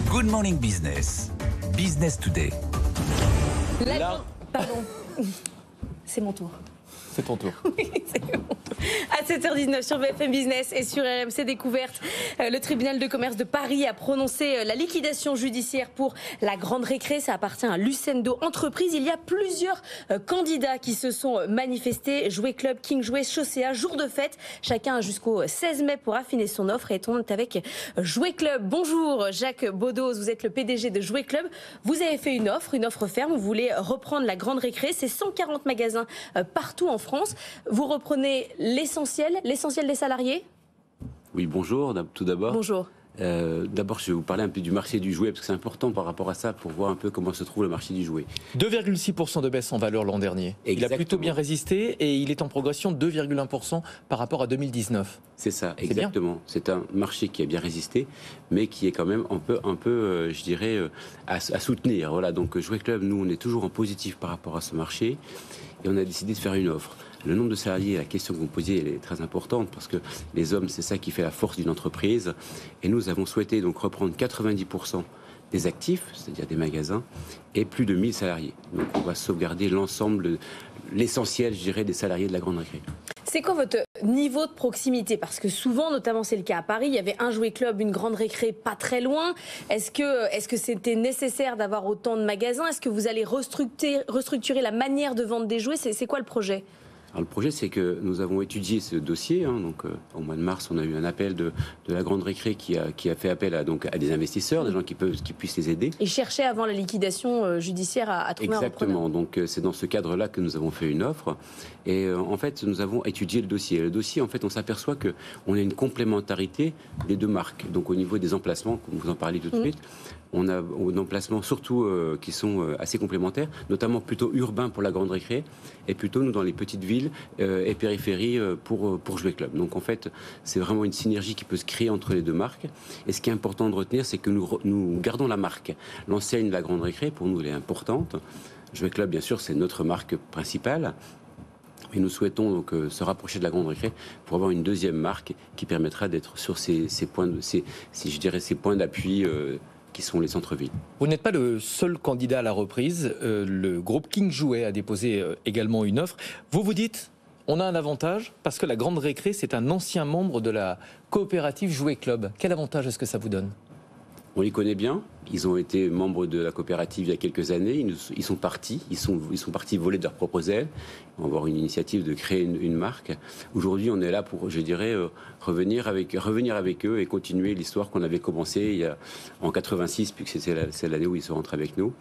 Good Morning Business. Business Today. Pardon. C'est mon tour. C'est ton tour. Oui, c'est mon tour. À 7h19 sur BFM Business et sur RMC Découverte, le tribunal de commerce de Paris a prononcé la liquidation judiciaire pour la Grande Récré. Ça appartient à Lucendo Entreprises. Il y a plusieurs candidats qui se sont manifestés. Jouet Club, King Jouet, Chaussea, jour de fête. Chacun a jusqu'au 16 mai pour affiner son offre. Et on est avec Jouet Club. Bonjour Jacques Baudos, vous êtes le PDG de Jouet Club. Vous avez fait une offre ferme. Vous voulez reprendre la Grande Récré. C'est 140 magasins partout en France. Vous reprenez l'essentiel des salariés ? Oui, bonjour, tout d'abord. Bonjour. D'abord, je vais vous parler un peu du marché du jouet, parce que c'est important par rapport à ça, pour voir un peu comment se trouve le marché du jouet. 2,6% de baisse en valeur l'an dernier. Exactement. Il a plutôt bien résisté et il est en progression de 2,1% par rapport à 2019. C'est ça, exactement. C'est un marché qui a bien résisté, mais qui est quand même un peu je dirais, à soutenir. Voilà, donc Jouet Club, nous, on est toujours en positif par rapport à ce marché, et on a décidé de faire une offre. Le nombre de salariés, la question que vous me posiez, elle est très importante parce que les hommes, c'est ça qui fait la force d'une entreprise. Et nous avons souhaité donc reprendre 90% des actifs, c'est-à-dire des magasins, et plus de 1000 salariés. Donc on va sauvegarder l'ensemble, l'essentiel, je dirais, des salariés de la Grande Récré. C'est quoi votre niveau de proximité ? Parce que souvent, notamment c'est le cas à Paris, il y avait un Jouet Club, une Grande Récré pas très loin. Est-ce que c'était nécessaire d'avoir autant de magasins ? Est-ce que vous allez restructurer la manière de vendre des jouets ? C'est quoi le projet ? Alors, le projet, c'est que nous avons étudié ce dossier. Donc, au mois de mars, on a eu un appel de la Grande Récré qui a fait appel à des investisseurs, des gens qui puissent les aider. Ils cherchaient avant la liquidation judiciaire à trouver un repreneur. Exactement. Donc, c'est dans ce cadre-là que nous avons fait une offre. Et en fait, nous avons étudié le dossier. Le dossier, en fait, on s'aperçoit qu'on a une complémentarité des deux marques. Donc, au niveau des emplacements, comme vous en parlez tout de suite, on a des emplacements surtout qui sont assez complémentaires, notamment plutôt urbains pour la Grande Récré, et plutôt nous dans les petites villes et périphéries pour Jouet Club. Donc en fait, c'est vraiment une synergie qui peut se créer entre les deux marques. Et ce qui est important de retenir, c'est que nous gardons la marque. L'enseigne de la Grande Récré, pour nous, elle est importante. Jouet Club, bien sûr, c'est notre marque principale. Et nous souhaitons donc se rapprocher de la Grande Récré pour avoir une deuxième marque qui permettra d'être sur ces points d'appui qui sont les centres-villes. Vous n'êtes pas le seul candidat à la reprise. Le groupe King Jouet a déposé également une offre. Vous dites, on a un avantage parce que la Grande Récré, c'est un ancien membre de la coopérative Jouet Club. Quel avantage est-ce que ça vous donne ? On les connaît bien. Ils ont été membres de la coopérative il y a quelques années. Ils sont partis. Ils sont partis voler de leurs propres ailes. On va avoir une initiative de créer une marque. Aujourd'hui, on est là pour, je dirais, revenir avec eux et continuer l'histoire qu'on avait commencée en 86, puisque c'est l'année où ils sont rentrés avec nous.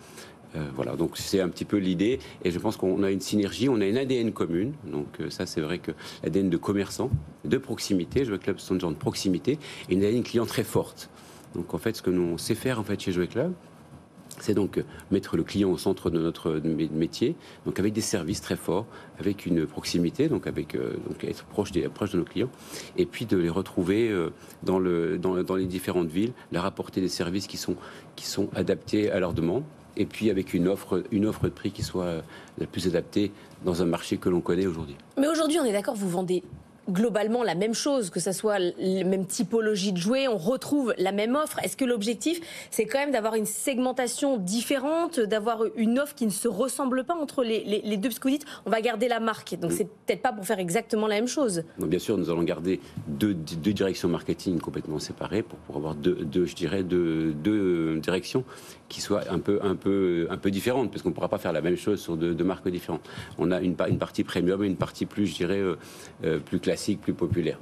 Voilà, donc c'est un petit peu l'idée. Et je pense qu'on a une synergie, on a une ADN commune. Donc ça, c'est vrai que l'ADN de commerçant, de proximité, Jouet Club, c'est un genre de proximité, et une ADN client très forte. Donc en fait, ce que nous sait faire en fait chez Jouet Club, c'est donc mettre le client au centre de notre métier, donc avec des services très forts, avec une proximité, donc être proche de nos clients, et puis de les retrouver dans les différentes villes, leur apporter des services qui sont adaptés à leurs demandes, et puis avec une offre de prix qui soit la plus adaptée dans un marché que l'on connaît aujourd'hui. Mais aujourd'hui, on est d'accord, vous vendez globalement la même chose, que ça soit la même typologie de jouets, on retrouve la même offre. Est-ce que l'objectif, c'est quand même d'avoir une segmentation différente, d'avoir une offre qui ne se ressemble pas entre les deux, parce que vous dites, on va garder la marque, donc c'est peut-être pas pour faire exactement la même chose. Non, bien sûr, nous allons garder deux directions marketing complètement séparées pour avoir deux directions qui soient un peu différentes, parce qu'on ne pourra pas faire la même chose sur deux marques différentes. On a une partie premium et une partie plus, je dirais, plus classique, plus populaire.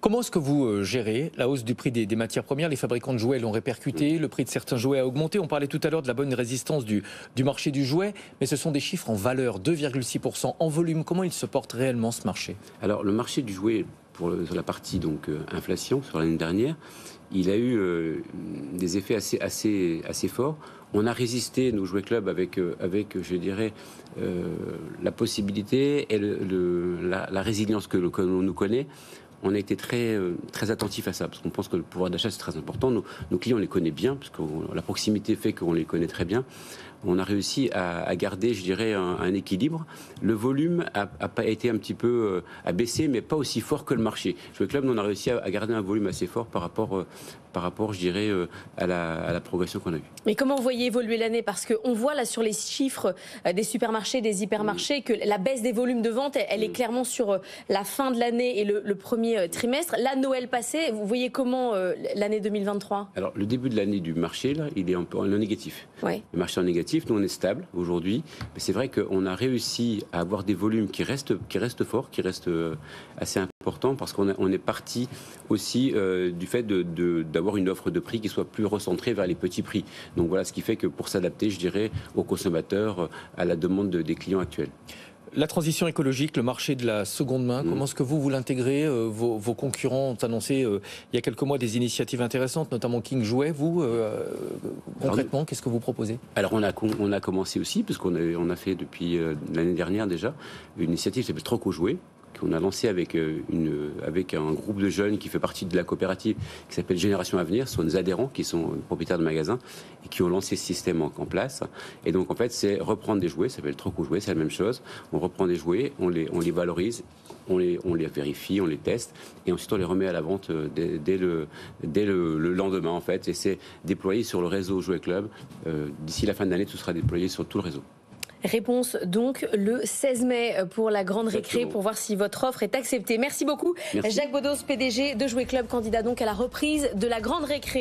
Comment est-ce que vous gérez la hausse du prix des matières premières ? Les fabricants de jouets l'ont répercuté, le prix de certains jouets a augmenté. On parlait tout à l'heure de la bonne résistance du marché du jouet, mais ce sont des chiffres en valeur, 2,6% en volume. Comment il se porte réellement ce marché ? Alors le marché du jouet, sur la partie donc inflation sur l'année dernière, il a eu des effets assez forts. On a résisté, nos Jouet Club, avec je dirais, la possibilité et la résilience que l'on nous connaît. On a été très attentifs à ça, parce qu'on pense que le pouvoir d'achat, c'est très important. Nos clients, on les connaît bien, parce que la proximité fait qu'on les connaît très bien. on a réussi à garder, je dirais, un équilibre. Le volume a pas été un petit peu a baissé, mais pas aussi fort que le marché. Jouet Club, on a réussi à garder un volume assez fort par rapport, je dirais, à la progression qu'on a eue. Mais comment vous voyez évoluer l'année? Parce qu'on voit là sur les chiffres des supermarchés, des hypermarchés, que la baisse des volumes de vente, elle est clairement sur la fin de l'année et le premier trimestre. Là, Noël passé, vous voyez comment l'année 2023? Alors, le début de l'année du marché, là, il est un peu en négatif. Ouais. Le marché en négatif, nous, on est stable aujourd'hui. Mais c'est vrai qu'on a réussi à avoir des volumes qui restent forts, qui restent assez importants, parce qu'on est parti aussi du fait d'avoir une offre de prix qui soit plus recentrée vers les petits prix. Donc voilà, ce qui fait que pour s'adapter, je dirais, aux consommateurs, à la demande des clients actuels. La transition écologique, le marché de la seconde main, comment est-ce que vous l'intégrez? Vos concurrents ont annoncé il y a quelques mois des initiatives intéressantes, notamment King Jouet. Vous, concrètement, qu'est-ce que vous proposez? Alors on a commencé aussi, parce qu'on a fait depuis l'année dernière déjà, une initiative qui s'appelle Troc au Jouet, qu'on a lancé avec un groupe de jeunes qui fait partie de la coopérative qui s'appelle Génération Avenir. Ce sont des adhérents qui sont propriétaires de magasins et qui ont lancé ce système en place. Et donc en fait, c'est reprendre des jouets, ça s'appelle Troc au Jouet, c'est la même chose. On reprend des jouets, on les valorise, on les vérifie, on les teste et ensuite on les remet à la vente dès le lendemain en fait. Et c'est déployé sur le réseau Jouet Club. D'ici la fin de l'année, tout sera déployé sur tout le réseau. Réponse donc le 16 mai pour la grande récré, Exactement. pour voir si votre offre est acceptée. Merci beaucoup. Merci. Jacques Bedos, PDG de Jouet Club, candidat donc à la reprise de la grande récré.